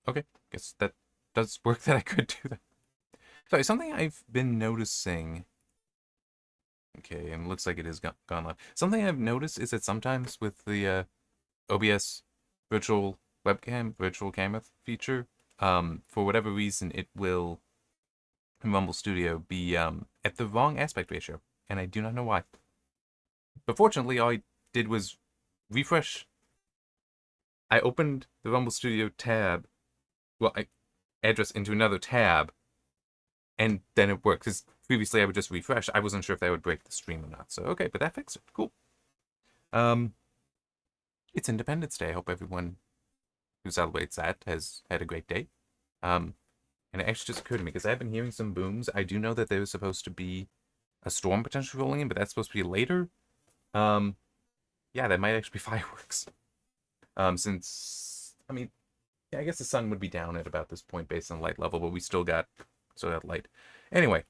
Okay, guess that does work that I could do that. Sorry, something I've been noticing. Okay, and looks like it has gone live. Something I've noticed is that sometimes with the OBS virtual virtual camera feature, for whatever reason, it will in Rumble Studio be at the wrong aspect ratio, and I do not know why. But fortunately, all I did was refresh. I opened the Rumble Studio tab, well, I address into another tab, and then it worked. Because previously I would just refresh. I wasn't sure if that would break the stream or not. So okay, but that fixed it. Cool. Um, it's Independence Day. I hope everyone who celebrates that has had a great day. Um, and it actually just occurred to me because I've been hearing some booms. I do know that there was supposed to be a storm potentially rolling in, but that's supposed to be later. Um, yeah, that might actually be fireworks. Since I mean, yeah, I guess the sun would be down at about this point based on light level, but we still got light. Anyway,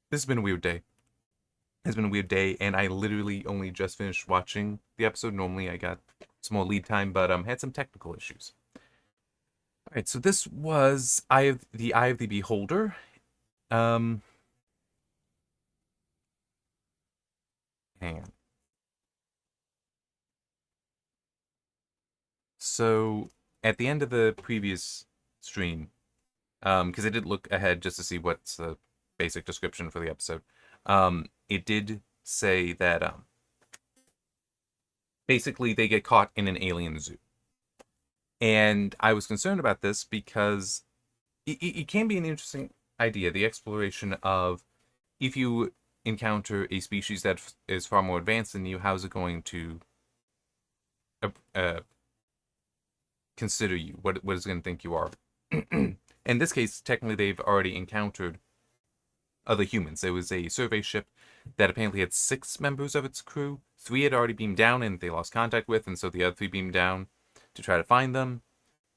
this has been a weird day. It's been a weird day, and I literally only just finished watching the episode. Normally, I got some more lead time, but had some technical issues. All right, so this was Eye of the Beholder. Um, Hang on. So at the end of the previous stream, because I did look ahead just to see what's the basic description for the episode. It did say that basically they get caught in an alien zoo. And I was concerned about this because it can be an interesting idea, the exploration of if you encounter a species that is far more advanced than you, how's it going to uh, consider you? What is it going to think you are? In this case, technically, they've already encountered other humans. There was a survey ship that apparently had 6 members of its crew. 3 had already beamed down and they lost contact with, and so the other 3 beamed down to try to find them.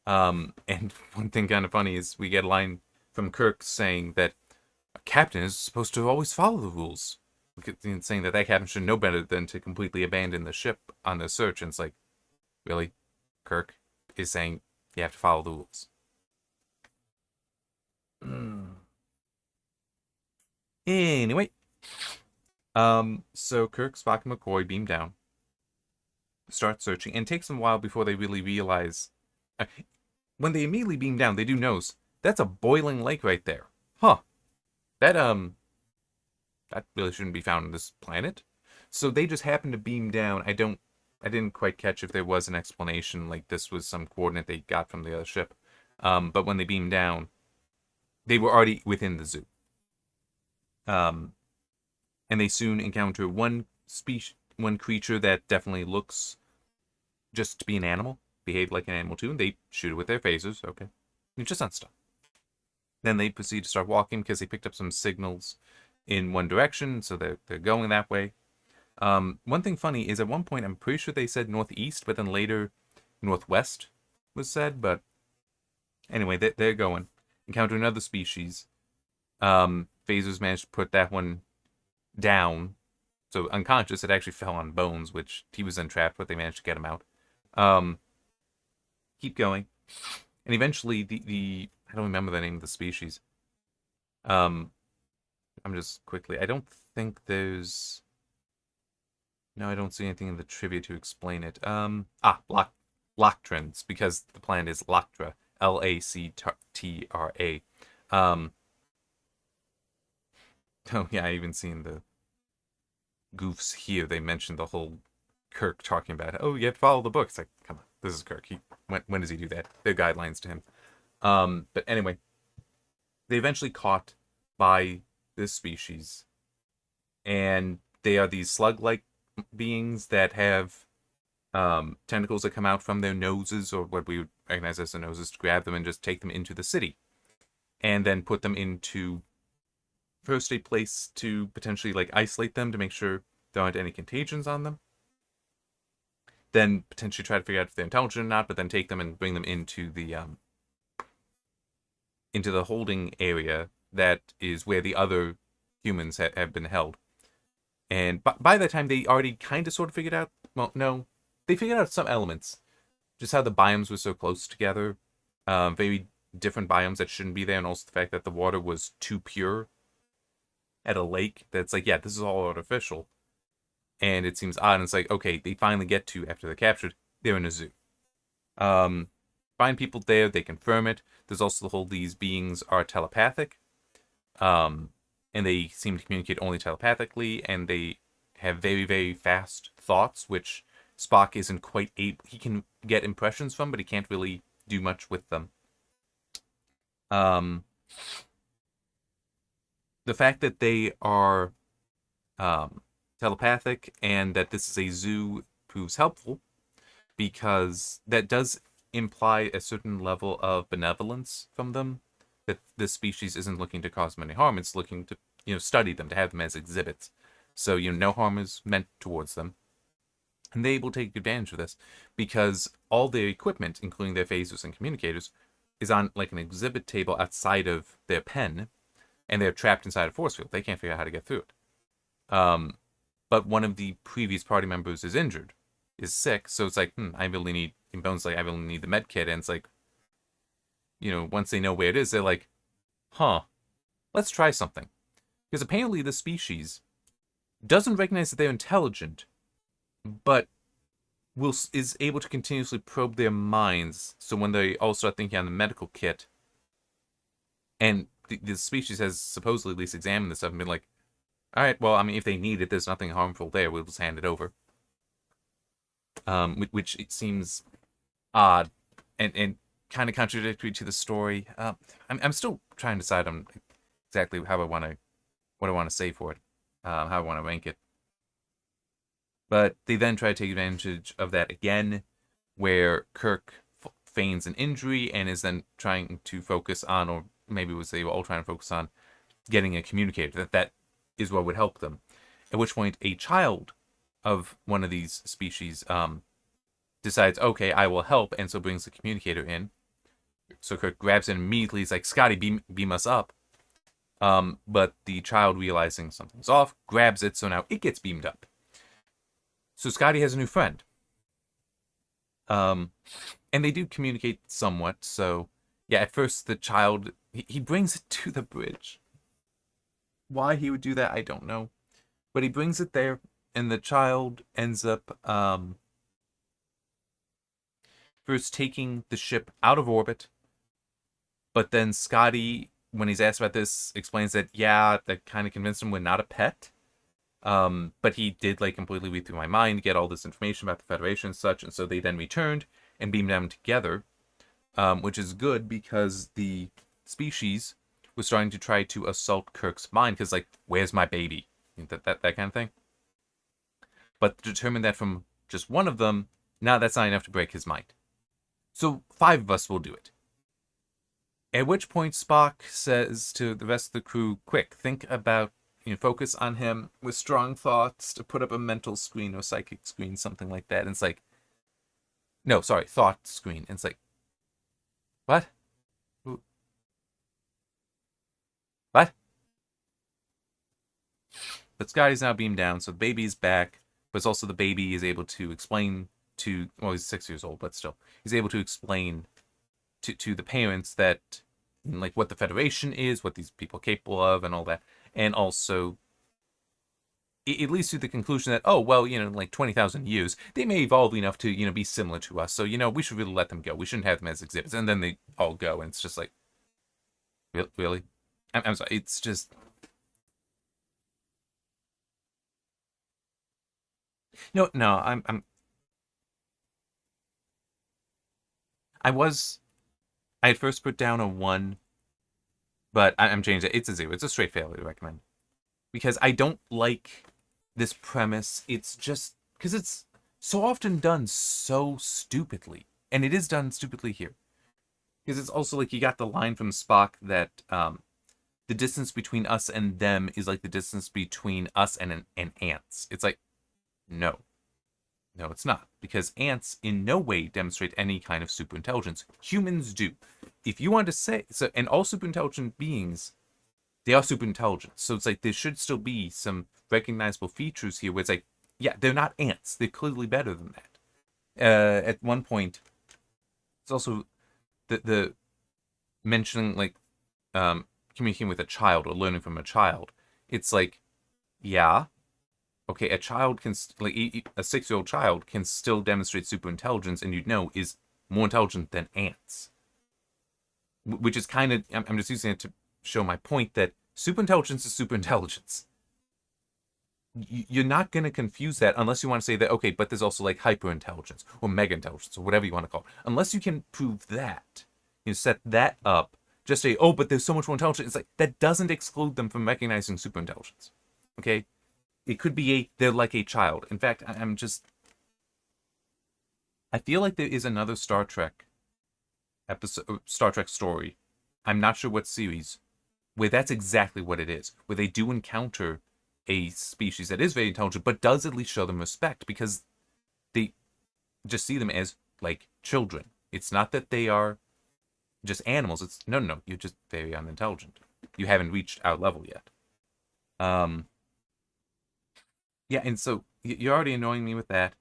And one thing kind of funny is we get a line from Kirk saying that a captain is supposed to always follow the rules. Saying that captain should know better than to completely abandon the ship on the search. And it's like, really? Kirk is saying you have to follow the rules. Anyway, so Kirk, Spock, and McCoy beam down, start searching, and it takes them a while before they really realize. When they immediately beam down, they do notice that's a boiling lake right there. Huh. That that really shouldn't be found on this planet. So they just happen to beam down. I didn't quite catch if there was an explanation, like this was some coordinate they got from the other ship. But when they beamed down, they were already within the zoo. And they soon encounter one creature that definitely looks just to be an animal, behave like an animal too, and they shoot it with their phasers. Okay, it's just not stuff. Then they proceed to start walking because they picked up some signals in one direction, so they're going that way. One thing funny is at one point I'm pretty sure they said northeast, but then later northwest was said. But anyway, they're going. Encounter another species. Phasers managed to put that one down. So unconscious, it actually fell on bones, which he was entrapped, but they managed to get him out. Keep going. And eventually the I don't remember the name of the species. I'm just quickly. I don't think there's. No, I don't see anything in the trivia to explain it. Loctrans, because the planet is Lactra, Lactra. Oh yeah, I even seen the goofs here. They mentioned the whole Kirk talking about, oh, you have to follow the book. It's like, come on, this is Kirk. When does he do that? There are guidelines to him. But anyway, they eventually caught by this species, and they are these slug-like beings that have tentacles that come out from their noses, or what we would recognize as the noses, to grab them and just take them into the city, and then put them into first a place to potentially like isolate them to make sure there aren't any contagions on them. Then potentially try to figure out if they're intelligent or not, but then take them and bring them into the holding area that is where the other humans have been held. And by that time, they already kind of sort of figured out. Well, no, they figured out some elements, just how the biomes were so close together. very different biomes that shouldn't be there, and also the fact that the water was too pure at a lake. That's like, yeah, this is all artificial, and it seems odd. And it's like, okay, they finally get to, after they're captured, they're in a zoo. Um, Find people there, they confirm it. There's also the whole these beings are telepathic, um, and they seem to communicate only telepathically, and they have very, very fast thoughts, which Spock isn't quite able. He can get impressions from, but he can't really do much with them. Um, the fact that they are telepathic and that this is a zoo proves helpful because that does imply a certain level of benevolence from them. That this species isn't looking to cause them any harm; it's looking to, study them, to have them as exhibits. So no harm is meant towards them, and they will take advantage of this because all their equipment, including their phasers and communicators, is on like an exhibit table outside of their pen, and they're trapped inside a force field. They can't figure out how to get through it. But one of the previous party members is injured, is sick, so it's like, I really need, in Bones, like, I really need the med kit, and it's like, once they know where it is, they're like, let's try something. Because apparently the species doesn't recognize that they're intelligent, but is able to continuously probe their minds, so when they all start thinking on the medical kit, and the species has supposedly at least examined this stuff and been like, all right, well, I mean, if they need it, there's nothing harmful there, we'll just hand it over. Which it seems odd and kind of contradictory to the story. I'm still trying to decide on exactly how I want to, what I want to say for it, how I want to rank it. But they then try to take advantage of that again, where Kirk feigns an injury and is then trying to focus on, or maybe it was they were all trying to focus on, getting a communicator. That is what would help them. At which point, a child of one of these species decides, okay, I will help, and so brings the communicator in. So Kirk grabs it and immediately he's like, Scotty, beam us up. But the child, realizing something's off, grabs it, so now it gets beamed up. So Scotty has a new friend. And they do communicate somewhat, so yeah, at first the child, he brings it to the bridge. Why he would do that, I don't know. But he brings it there, and the child ends up first taking the ship out of orbit, but then Scotty, when he's asked about this, explains that, yeah, that kind of convinced him we're not a pet. But he did like completely read through my mind, get all this information about the Federation and such, and so they then returned and beamed them together, which is good because the species was starting to try to assault Kirk's mind, because like, where's my baby? That kind of thing. But determined that from just one of them, now that's not enough to break his mind. So 5 of us will do it. At which point Spock says to the rest of the crew, quick, think about, focus on him with strong thoughts, to put up a mental screen or psychic screen, something like that. And it's like, no, sorry, thought screen. And it's like, what? What? But Scotty's now beamed down, so the baby's back, but it's also the baby is able to explain to, well, he's 6 years old, but still, he's able to explain to the parents that, like, what the Federation is, what these people are capable of, and all that. And also, it leads to the conclusion that, oh, well, like 20,000 years, they may evolve enough to, be similar to us. So, we should really let them go. We shouldn't have them as exhibits. And then they all go, and it's just like, really? I'm sorry, it's just... No, I had first put down a 1, but I'm changing it. It's a 0. It's a straight failure to recommend. Because I don't like this premise. It's just, because it's so often done so stupidly. And it is done stupidly here. Because it's also like, you got the line from Spock that the distance between us and them is like the distance between us and ants. It's like, no. No, it's not. Because ants in no way demonstrate any kind of superintelligence. Humans do. If you want to say, so, and all superintelligent beings, they are superintelligent. So it's like, there should still be some recognizable features here where it's like, yeah, they're not ants. They're clearly better than that. At one point, it's also the mentioning like communicating with a child or learning from a child, it's like, yeah, okay, a child can like a 6-year-old child can still demonstrate super intelligence, and you'd know is more intelligent than ants, which is kind of I'm just using it to show my point that super intelligence is super intelligence. You're not going to confuse that unless you want to say that, okay, but there's also like hyper intelligence or mega intelligence or whatever you want to call it. Unless you can prove that, you set that up, just say, oh, but there's so much more intelligence. It's like that doesn't exclude them from recognizing super intelligence. Okay? It could be they're like a child. In fact, I feel like there is another Star Trek episode, Star Trek story. I'm not sure what series, where that's exactly what it is, where they do encounter a species that is very intelligent, but does at least show them respect because they just see them as like children. It's not that they are just animals. It's no, you're just very unintelligent. You haven't reached our level yet. Um, yeah, and so you're already annoying me with that.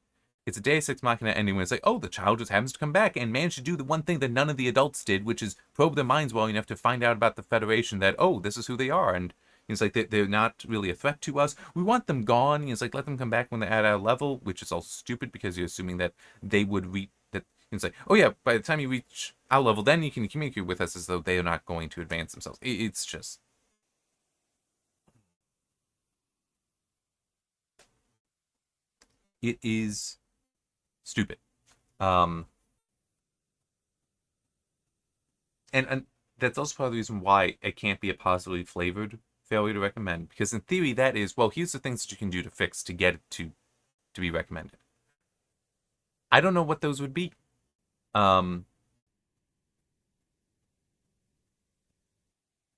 It's a Deus Ex Machina ending when it's like, oh, the child just happens to come back and manage to do the one thing that none of the adults did, which is probe their minds well enough to find out about the Federation that, oh, this is who they are. And it's like, they're not really a threat to us. We want them gone. It's like, let them come back when they're at our level, which is also stupid because you're assuming that they would reach, that it's like, oh yeah, by the time you reach our level, then you can communicate with us as though they are not going to advance themselves. It's just, it is stupid. Um, and that's also part of the reason why it can't be a positively flavored failure to recommend. Because in theory, that is, well, here's the things that you can do to fix to get it to be recommended. I don't know what those would be. Um,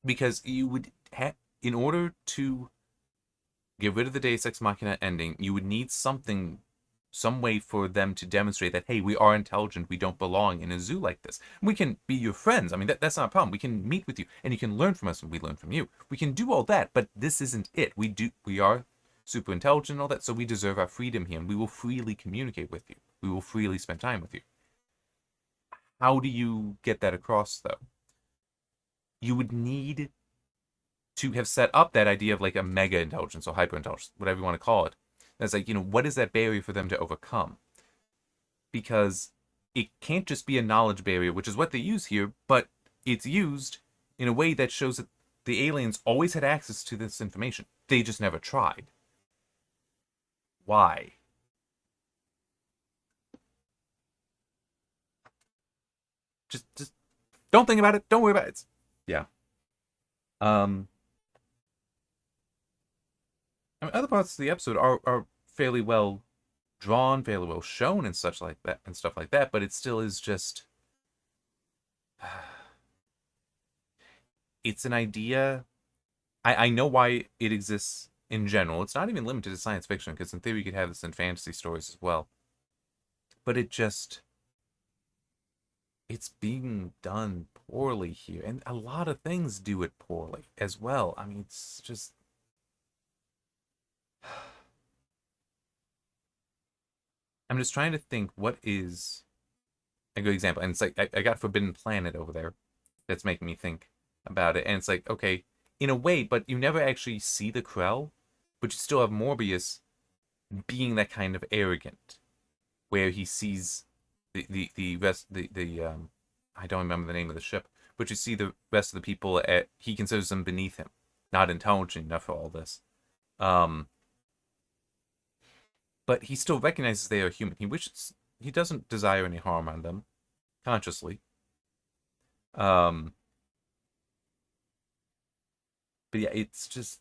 because you would have, in order to get rid of the Deus Ex Machina ending, you would need something, some way for them to demonstrate that, hey, we are intelligent, we don't belong in a zoo like this. We can be your friends. I mean, that's not a problem. We can meet with you, and you can learn from us, and we learn from you. We can do all that, but this isn't it. We are super intelligent and all that, so we deserve our freedom here, and we will freely communicate with you. We will freely spend time with you. How do you get that across, though? You would need to have set up that idea of like a mega intelligence or hyper intelligence, whatever you want to call it. That's like, what is that barrier for them to overcome? Because it can't just be a knowledge barrier, which is what they use here, but it's used in a way that shows that the aliens always had access to this information. They just never tried. Why? Just don't think about it. Don't worry about it. Yeah. Um, I mean, other parts of the episode are fairly well drawn, fairly well shown, and such like that, and stuff like that. But it still is just, it's an idea. I know why it exists in general. It's not even limited to science fiction, because in theory you could have this in fantasy stories as well. But it's being done poorly here, and a lot of things do it poorly as well. I mean, it's just. I'm just trying to think what is a good example. And it's like I got Forbidden Planet over there that's making me think about it. And it's like, okay, in a way, but you never actually see the Krell, but you still have Morbius being that kind of arrogant, where he sees the rest the I don't remember the name of the ship, but you see the rest of the people at he considers them beneath him, not intelligent enough for all this. Um, but he still recognizes they are human. He doesn't desire any harm on them consciously. Um, but yeah, it's just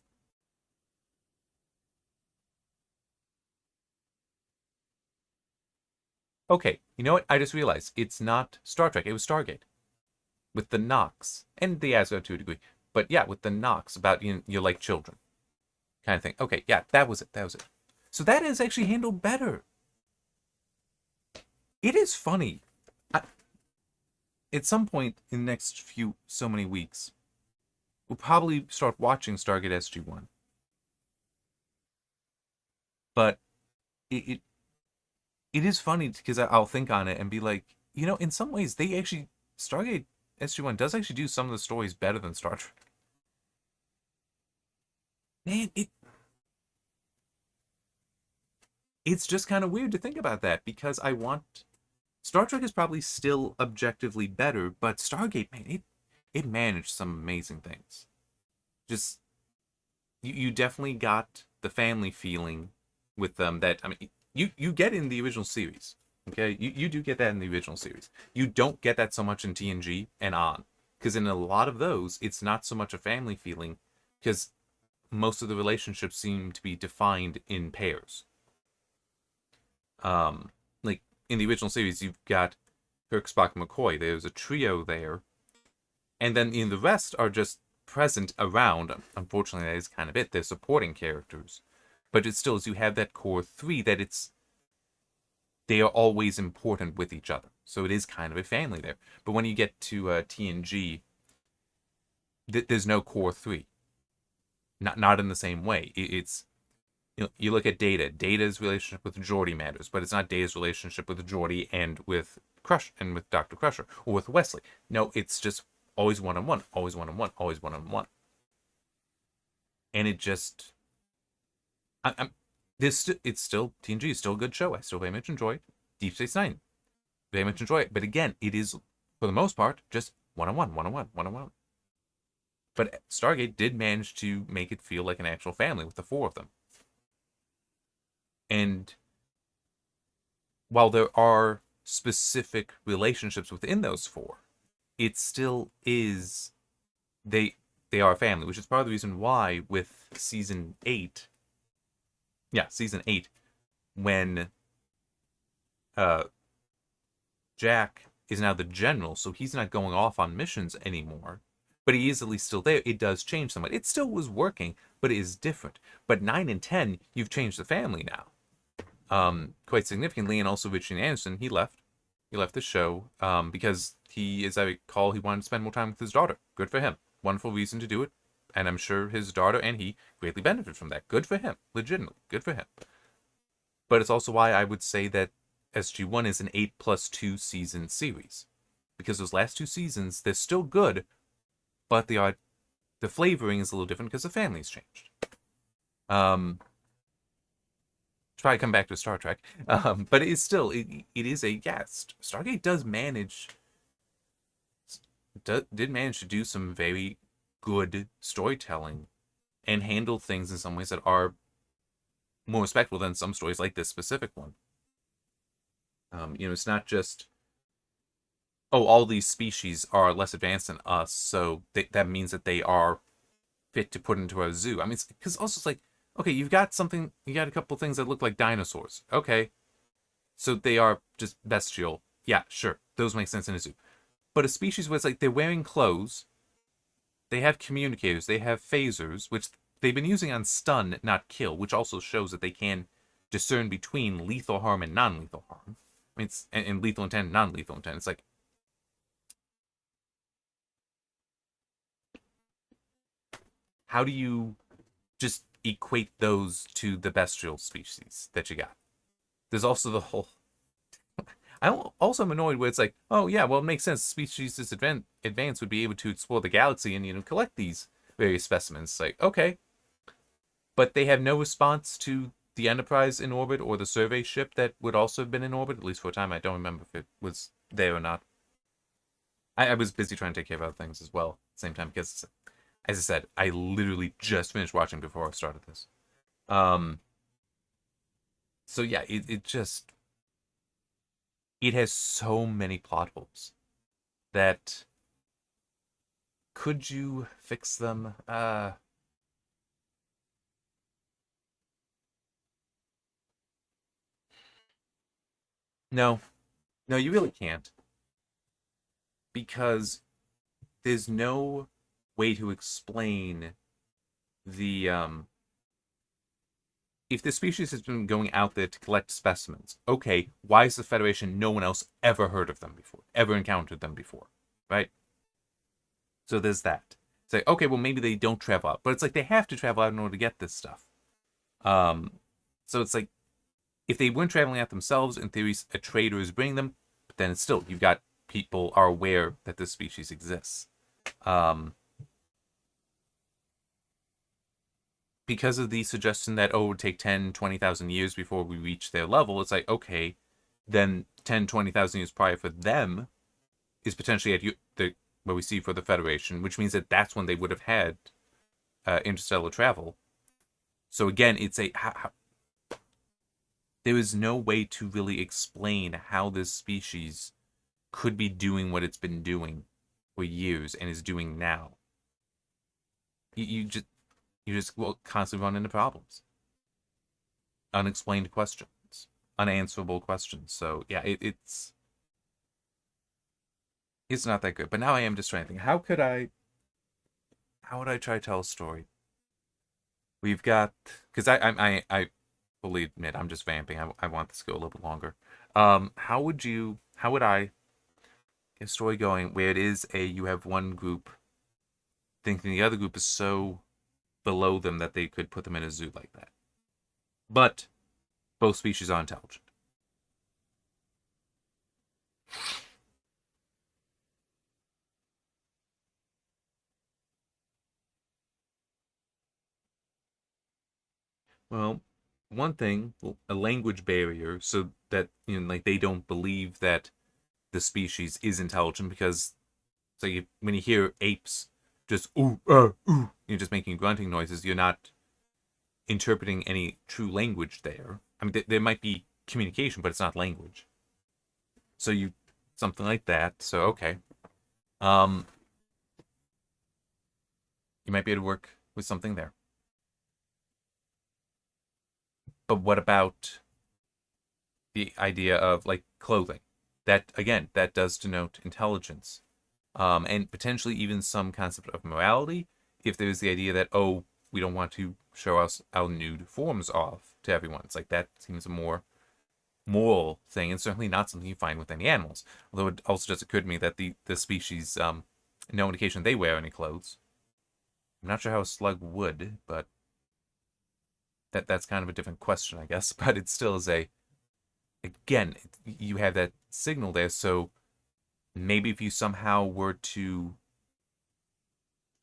okay. You know what? I just realized it's not Star Trek. It was Stargate with the Nox and the Asgard to a degree. But yeah, with the Nox about you're like children kind of thing. Okay, yeah, that was it. That was it. So that is actually handled better. It is funny. I, at some point in the next so many weeks, we'll probably start watching Stargate SG-1. But it is funny because I'll think on it and be like, in some ways they actually Stargate SG-1 does actually do some of the stories better than Star Trek. Man, it's just kind of weird to think about that because I want Star Trek is probably still objectively better, but Stargate, man, it managed some amazing things. Just you definitely got the family feeling with them that I mean you get in the original series. Okay, you do get that in the original series. You don't get that so much in TNG and on, because in a lot of those, it's not so much a family feeling, because most of the relationships seem to be defined in pairs. Like in the original series, you've got Kirk, Spock, and McCoy. There's a trio there, and then the rest are just present around. Unfortunately, that is kind of it. They're supporting characters, but it still is. You have that core three that they are always important with each other. So it is kind of a family there. But when you get to TNG, there's no core three. Not in the same way. It's you look at Data. Data's relationship with Geordi matters, but it's not Data's relationship with Geordi and with Crush and with Dr. Crusher or with Wesley. No, it's just always one on one, always one on one, always one on one. And it just, I'm it's still TNG is still a good show. I still very much enjoy it. Deep Space Nine, very much enjoy it. But again, it is for the most part just one on one, one on one, one on one. But Stargate did manage to make it feel like an actual family with the four of them. And while there are specific relationships within those four, it still is they are a family, which is part of the reason why with season 8, when Jack is now the general, so he's not going off on missions anymore, but he is at least still there. It does change somewhat. It still was working, but it is different. But 9 and 10, you've changed the family now, quite significantly. And also Richard Anderson, he left the show because he, as I recall, he wanted to spend more time with his daughter. Good for him. Wonderful reason to do it. And I'm sure his daughter and he greatly benefited from that. Good for him. Legitimately. Good for him. But it's also why I would say that SG-1 is an 8+2 season series. Because those last 2 seasons, they're still good, but the flavoring is a little different because the family's changed. Try to come back to Star Trek. But it is still, it is a, yes, Stargate did manage to do some very good storytelling and handle things in some ways that are more respectful than some stories like this specific one. It's not just, all these species are less advanced than us, so that means that they are fit to put into a zoo. I mean, because also it's like, okay, you got a couple things that look like dinosaurs. Okay, so they are just bestial. Yeah, sure, those make sense in a zoo. But a species where it's like they're wearing clothes, they have communicators, they have phasers, which they've been using on stun, not kill, which also shows that they can discern between lethal harm and non-lethal harm. I mean, it's and lethal intent and non-lethal intent. It's like, how do you just equate those to the bestial species that you got? There's also the whole. I also am annoyed where it's like, oh yeah, well it makes sense. Species this advanced would be able to explore the galaxy and collect these various specimens. It's like, okay, but they have no response to the Enterprise in orbit or the survey ship that would also have been in orbit, at least for a time. I don't remember if it was there or not. I was busy trying to take care of other things as well at the same time because, as I said, I literally just finished watching before I started this. So yeah, it has so many plot holes that could you fix them? No, no, you really can't because there's no way to explain the if the species has been going out there to collect specimens, okay, why is the Federation no one else ever heard of them before, ever encountered them before, right? So there's that. It's like, okay, well maybe they don't travel out, but it's like they have to travel out in order to get this stuff. So it's like if they weren't traveling out themselves, in theory, a trader is bringing them, but then it's still you've got people are aware that this species exists. Because of the suggestion that, it would take 10, 20,000 years before we reach their level, it's like, okay, then 10, 20,000 years prior for them is potentially at what we see for the Federation, which means that that's when they would have had interstellar travel. So again, it's there is no way to really explain how this species could be doing what it's been doing for years and is doing now. You just will constantly run into problems, unexplained questions, unanswerable questions. So yeah, it's not that good. But now I am just trying to think, how would I try to tell a story? We've got, because I fully admit I'm just vamping. I want this to go a little bit longer. How would I get a story going where it is you have one group thinking the other group is so below them that they could put them in a zoo like that, but both species are intelligent. Well, one thing, a language barrier, so that like they don't believe that the species is intelligent, because so when you hear apes just ooh, you're just making grunting noises, you're not interpreting any true language there. I mean, there might be communication, but it's not language. So something like that. So okay, um, you might be able to work with something there. But what about the idea of like clothing? That again, that does denote intelligence, and potentially even some concept of morality. If there's the idea that we don't want to show us our nude forms off to everyone, it's like that seems a more moral thing, and certainly not something you find with any animals. Although it also just occurred to me that the species, no indication they wear any clothes. I'm not sure how a slug would, but that's kind of a different question, I guess. But it still is again, you have that signal there, so maybe if you somehow were to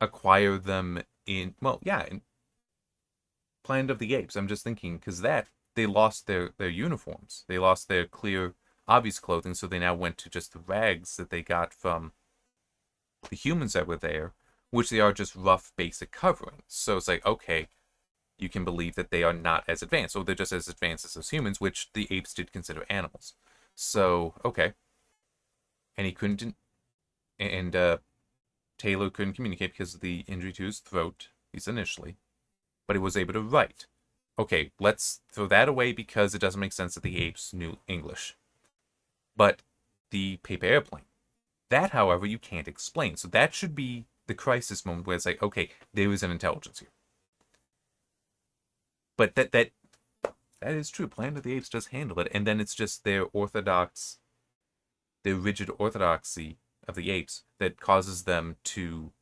acquire them in Planet of the Apes, I'm just thinking, because they lost their uniforms. They lost their clear, obvious clothing, so they now went to just the rags that they got from the humans that were there, which they are just rough, basic coverings. So it's like, okay, you can believe that they are not as advanced, or they're just as advanced as humans, which the apes did consider animals. So, okay. And he couldn't, and Taylor couldn't communicate because of the injury to his throat, at least initially, but he was able to write. Okay, let's throw that away because it doesn't make sense that the apes knew English. But the paper airplane, that, however, you can't explain. So that should be the crisis moment where it's like, okay, there is an intelligence here. But that is true. Planet of the Apes does handle it, and then it's just their rigid orthodoxy of the apes that causes them to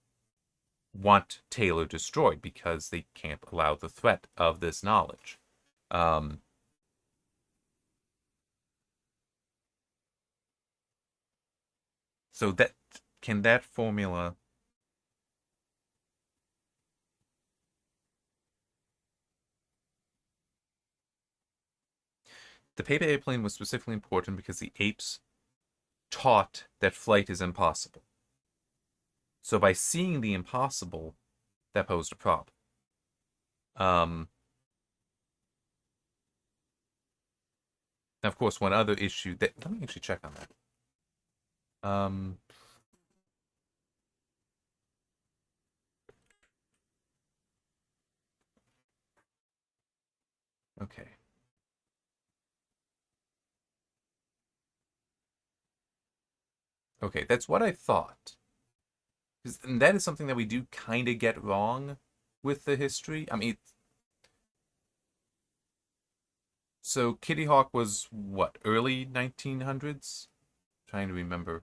want Taylor destroyed because they can't allow the threat of this knowledge. So that formula. The paper airplane was specifically important because the apes taught that flight is impossible. So by seeing the impossible, that posed a problem. Now, of course, one other issue that let me actually check on that. Okay. Okay, that's what I thought. And that is something that we do kind of get wrong with the history. I mean, so Kitty Hawk was what, early 1900s? Trying to remember.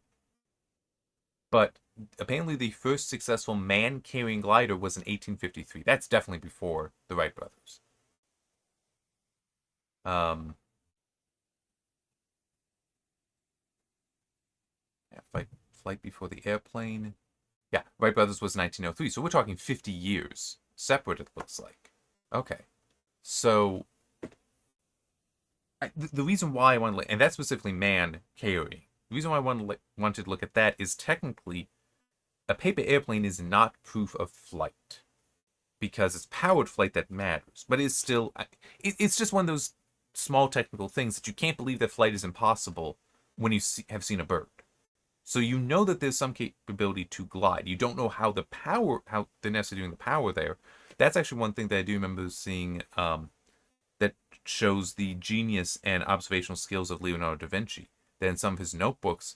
But apparently the first successful man-carrying glider was in 1853. That's definitely before the Wright brothers. Yeah, Flight Before the Airplane. Yeah, Wright Brothers was 1903, so we're talking 50 years separate, it looks like. Okay. So, the reason why I want to, and that's specifically man carrying, the reason why I wanted to look at that is technically a paper airplane is not proof of flight because it's powered flight that matters, but it's still, it's just one of those small technical things that you can't believe that flight is impossible when you have seen a bird. So you know that there's some capability to glide. You don't know how they're necessarily doing the power there. That's actually one thing that I do remember seeing that shows the genius and observational skills of Leonardo da Vinci. That in some of his notebooks,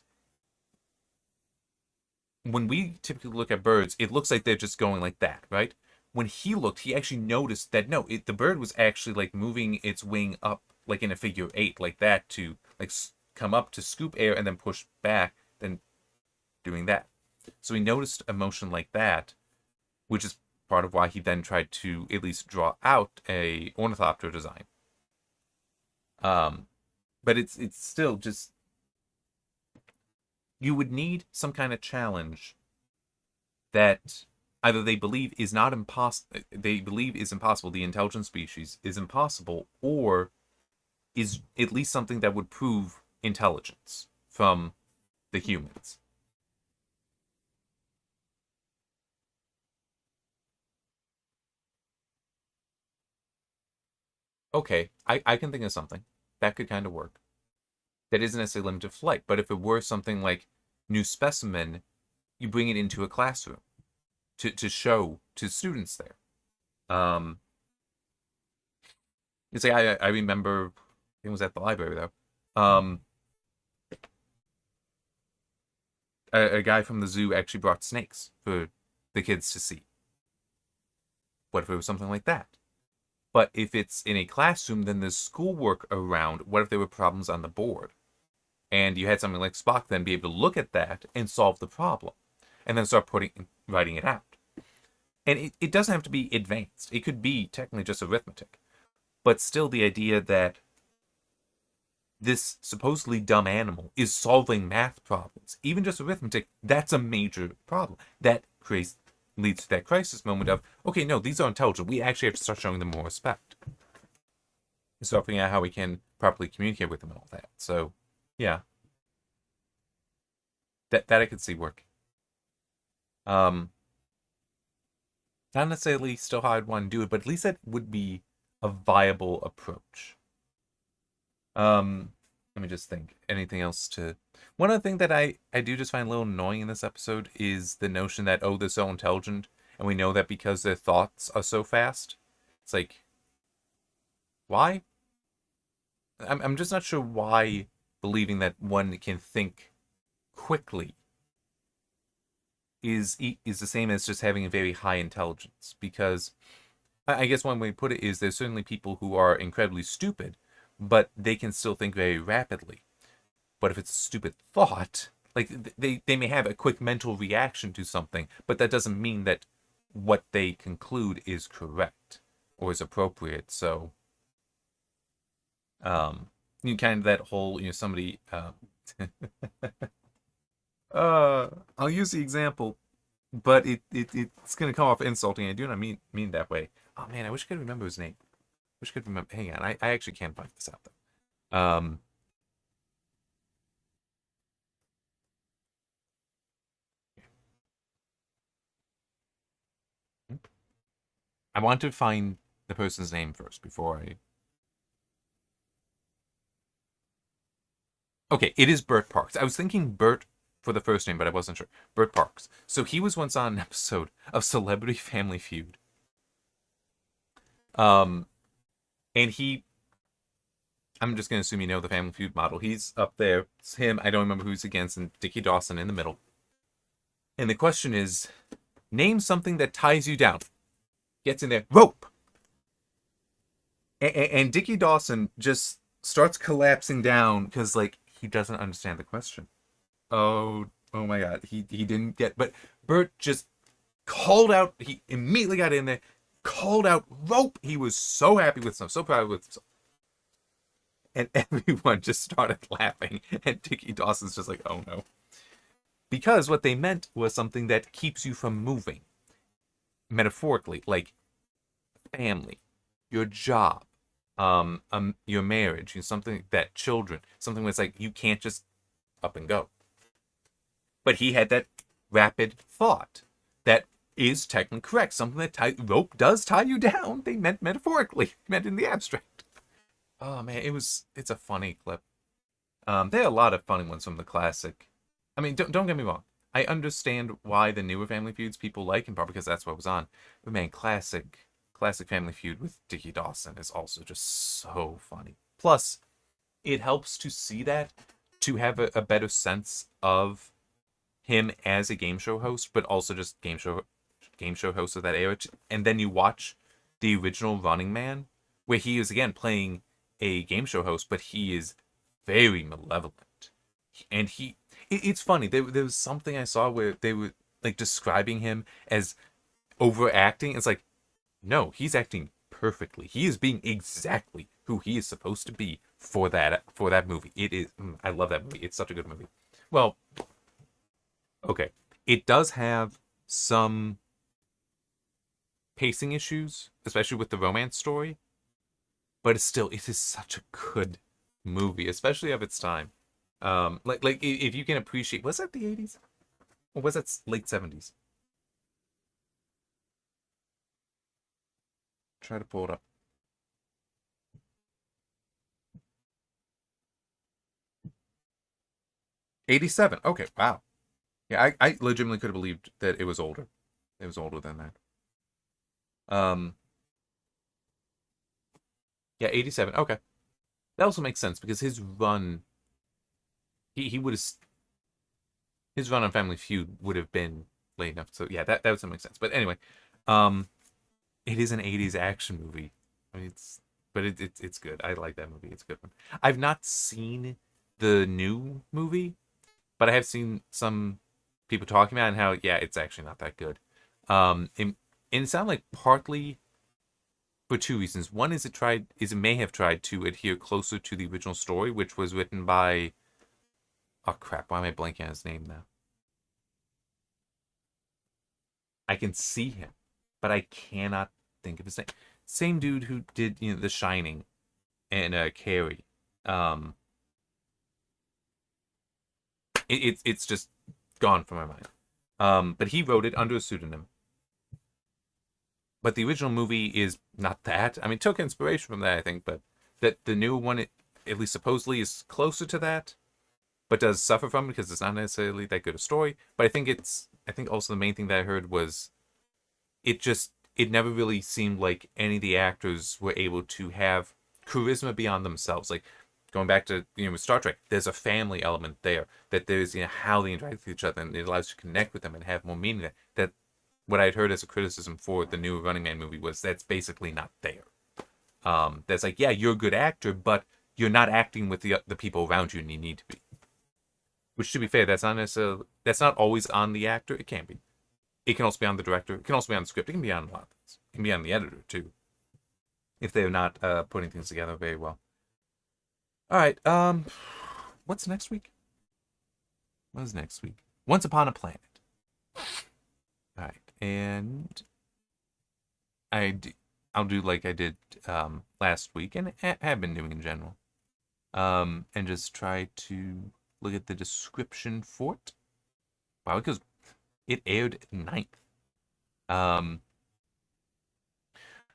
when we typically look at birds, it looks like they're just going like that, right? When he looked, he actually noticed that no, the bird was actually like moving its wing up like in a figure 8, like that, to like come up to scoop air and then push back, then doing that. So he noticed a motion like that, which is part of why he then tried to at least draw out a ornithopter design. But it's still just, you would need some kind of challenge that either they believe is not impossible, they believe is impossible, the intelligent species is impossible, or is at least something that would prove intelligence from the humans. Okay, I can think of something. That could kind of work. That isn't necessarily limited to flight, but if it were something like new specimen, you bring it into a classroom to show to students there. It's like I remember, it was at the library though. A guy from the zoo actually brought snakes for the kids to see. What if it was something like that? But if it's in a classroom, then there's schoolwork around. What if there were problems on the board? And you had something like Spock then be able to look at that and solve the problem. And then start writing it out. And it doesn't have to be advanced. It could be technically just arithmetic. But still the idea that this supposedly dumb animal is solving math problems, even just arithmetic, that's a major problem. That leads to that crisis moment of, okay, no, these are intelligent. We actually have to start showing them more respect. And start figuring out how we can properly communicate with them and all that. So, yeah. That I could see working. Not necessarily still how I'd want to do it, but at least that would be a viable approach. Let me just think. Anything else to... One other thing that I do just find a little annoying in this episode is the notion that, oh, they're so intelligent, and we know that because their thoughts are so fast. It's like, why? I'm just not sure why believing that one can think quickly is the same as just having a very high intelligence. Because I guess one way to put it is there's certainly people who are incredibly stupid, but they can still think very rapidly. But if it's a stupid thought, like they may have a quick mental reaction to something, but that doesn't mean that what they conclude is correct or is appropriate. So, kind of that whole, somebody, I'll use the example, but it's gonna come off insulting. I do not mean that way. Oh man, I wish I could remember his name. Wish I could remember. Hang on, I actually can't find this out though. I want to find the person's name first before I. Okay, it is Bert Parks. I was thinking Bert for the first name, but I wasn't sure. Bert Parks. So he was once on an episode of Celebrity Family Feud. And I'm just gonna assume you know the Family Feud model. He's up there. It's him. I don't remember who's against, and Dickie Dawson in the middle. And the question is, name something that ties you down. Gets in there, rope. And Dickie Dawson just starts collapsing down because, like, he doesn't understand the question. Oh my God, he didn't get. But Bert just called out. He immediately got in there, called out rope. He was so happy with himself, so proud with himself. And everyone just started laughing. And Dickie Dawson's just like, oh no. because what they meant was something that keeps you from moving, metaphorically, like family, your job, your marriage, something that children, something that's like you can't just up and go. But he had that rapid thought that is technically correct. Something that rope does tie you down. They meant metaphorically, meant in the abstract. Oh man, it's a funny clip. There are a lot of funny ones from the classic. I mean, don't get me wrong. I understand why the newer Family Feuds people like, in part because that's what was on. But man, classic Family Feud with Dickie Dawson is also just so funny. Plus, it helps to see that, to have a better sense of him as a game show host, but also just game show host of that era. And then you watch the original Running Man, where he is again playing a game show host, but he is very malevolent. And it's funny. There was something I saw where they were like describing him as overacting. It's like, no, he's acting perfectly. He is being exactly who he is supposed to be for that movie. It is. I love that movie. It's such a good movie. Well, okay, it does have some pacing issues, especially with the romance story. But it is such a good movie, especially of its time. Like if you can appreciate, was that the 80s or was that late 70s? Try to pull it up. 87. Okay, wow. Yeah, I legitimately could have believed that it was older. It was older than that. Um, yeah, 87. Okay, that also makes sense because he would have his run on Family Feud would have been late enough. So yeah, that would make sense. But anyway, um, it is an 80s action movie. I mean, it's good. I like that movie. It's a good one. I've not seen the new movie, but I have seen some people talking about it and how yeah, it's actually not that good. And it sounded like partly for two reasons. One is it may have tried to adhere closer to the original story, which was written by oh crap, why am I blanking on his name now? I can see him, but I cannot think of his name. Same dude who did The Shining and Carrie. Um, it's just gone from my mind. But he wrote it under a pseudonym. But the original movie is not that. I mean, it took inspiration from that, I think, but that the new one, at least supposedly, is closer to that, but does suffer from it because it's not necessarily that good a story. But I think also the main thing that I heard was it never really seemed like any of the actors were able to have charisma beyond themselves. Like going back to with Star Trek, there's a family element there that there's how they interact with each other, and it allows you to connect with them and have more meaning. That what I'd heard as a criticism for the new Running Man movie was that's basically not there. That's like, yeah, you're a good actor, but you're not acting with the people around you, and you need to be. Which, to be fair, that's not always on the actor. It can be. It can also be on the director. It can also be on the script. It can be on a lot of things. It can be on the editor too, if they're not putting things together very well. All right. What's next week? What is next week? Once Upon a Planet. All right, and I'll do like I did last week, and have been doing in general. And just try to look at the description for it. Wow, because it aired 9th.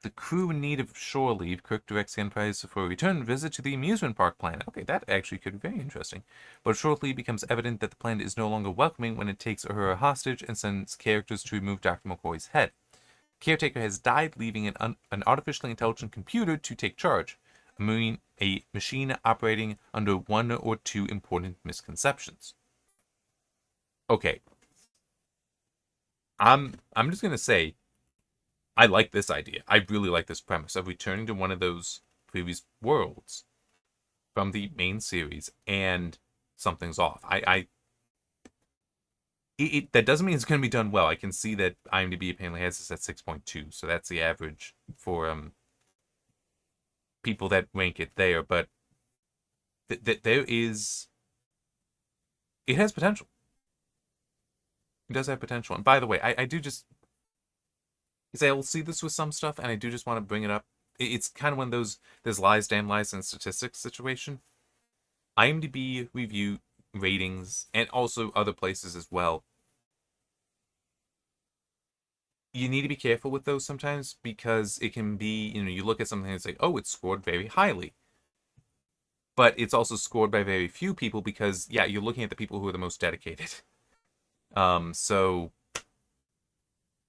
The crew in need of shore leave, Kirk directs the Enterprise for a return visit to the amusement park planet. Okay, that actually could be very interesting. But shortly it becomes evident that the planet is no longer welcoming when it takes her hostage and sends characters to remove Dr. McCoy's head. The caretaker has died, leaving an artificially intelligent computer to take charge. A machine operating under one or two important misconceptions. Okay. I'm just gonna say I like this idea. I really like this premise of returning to one of those previous worlds from the main series, and something's off. That doesn't mean it's going to be done well. I can see that IMDb apparently has this at 6.2, so that's the average for people that rank it there. But there is, it has potential. It does have potential. And by the way, I do just, because I will see this with some stuff, and I do just want to bring it up. It's kind of one of those, there's lies, damn lies, and statistics situation. IMDb review ratings, and also other places as well. You need to be careful with those sometimes because it can be, you look at something and it's like, oh, it's scored very highly. But it's also scored by very few people because, yeah, you're looking at the people who are the most dedicated. So,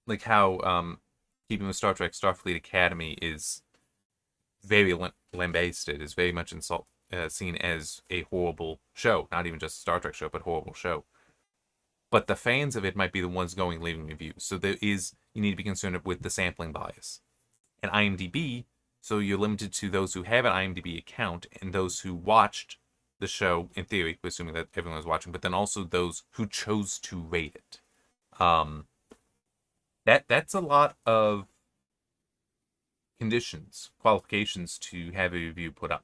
like how, keeping with Star Trek, Starfleet Academy is very lambasted, is very much seen as a horrible show. Not even just a Star Trek show, but horrible show. But the fans of it might be the ones leaving reviews. So you need to be concerned with the sampling bias. And IMDb, so you're limited to those who have an IMDb account and those who watched the show, in theory, assuming that everyone was watching, but then also those who chose to rate it. That's a lot of conditions, qualifications to have a review put up.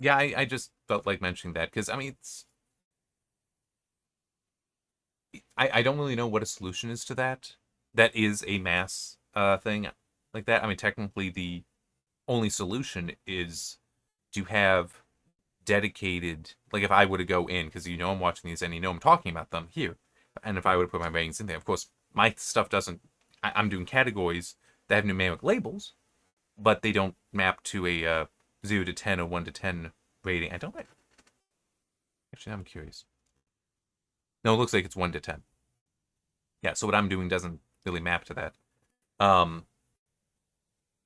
Yeah, I just felt like mentioning that because I mean I don't really know what a solution is to that. That is a mass thing like that. I mean, technically, the only solution is to have dedicated. Like, if I were to go in, because I'm watching these and I'm talking about them here, and if I were to put my ratings in there, of course, my stuff doesn't. I'm doing categories that have numeric labels, but they don't map to a 0 to 10 or 1 to 10 rating. I don't. Actually, I'm curious. No, it looks like it's 1 to 10. Yeah, so what I'm doing doesn't really map to that.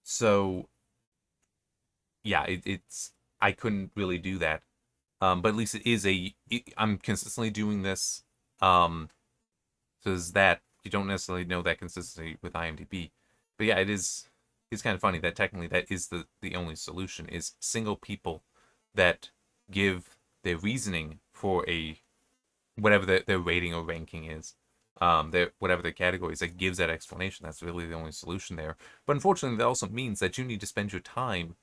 So yeah, it's I couldn't really do that. But at least I'm consistently doing this. So is that you don't necessarily know that consistency with IMDb. But yeah, it's kind of funny that technically that is the only solution is single people that give their reasoning for a whatever their rating or ranking is, whatever their category is, that gives that explanation. That's really the only solution there. But unfortunately, that also means that you need to spend your time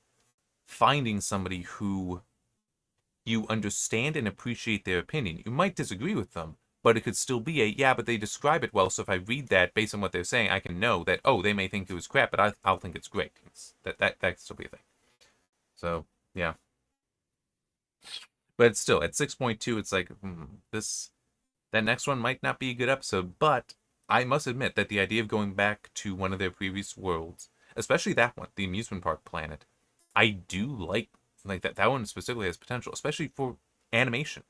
finding somebody who you understand and appreciate their opinion. You might disagree with them, but it could still be but they describe it well, so if I read that based on what they're saying, I can know that, oh, they may think it was crap, but I'll think it's great. That could still be a thing. So, yeah. But still, at 6.2, it's like, that next one might not be a good episode, but I must admit that the idea of going back to one of their previous worlds, especially that one, the amusement park planet, I do like that. That one specifically has potential, especially for animation,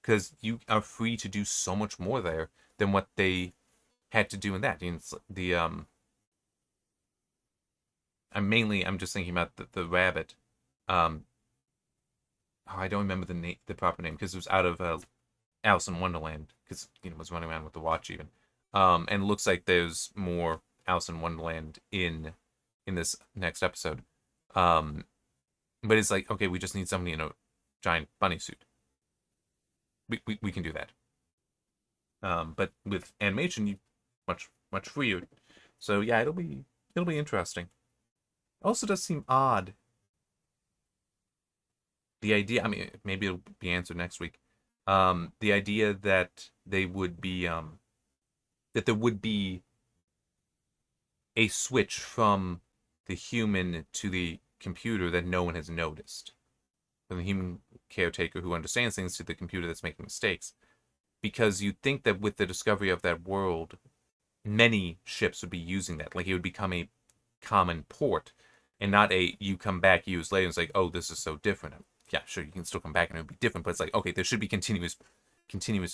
because you are free to do so much more there than what they had to do in that. I'm just thinking about the rabbit. I don't remember the proper name because it was out of Alice in Wonderland because was running around with the watch even. And it looks like there's more Alice in Wonderland in this next episode. But it's like, okay, we just need somebody in a giant bunny suit. We can do that. But with animation, you much freer. So yeah, it'll be interesting. Also, does seem odd. The idea, I mean, maybe it'll be answered next week. The idea that they would be, that there would be a switch from the human to the computer that no one has noticed. From the human caretaker who understands things to the computer that's making mistakes. Because you'd think that with the discovery of that world, many ships would be using that. Like, it would become a common port, and not you come back years later and it's like, oh, this is so different. Yeah, sure, you can still come back and it would be different, but it's like, okay, there should be continuous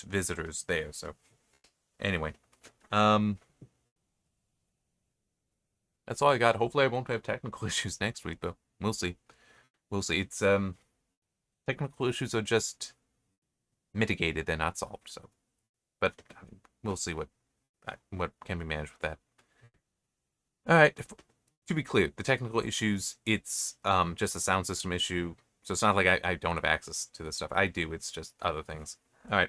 visitors there. So anyway, that's all I got. Hopefully I won't have technical issues next week, but we'll see. It's technical issues are just mitigated, they're not solved. So, but we'll see what can be managed with that. All right, to be clear, the technical issues, it's just a sound system issue. So it's not like I don't have access to this stuff. I do. It's just other things.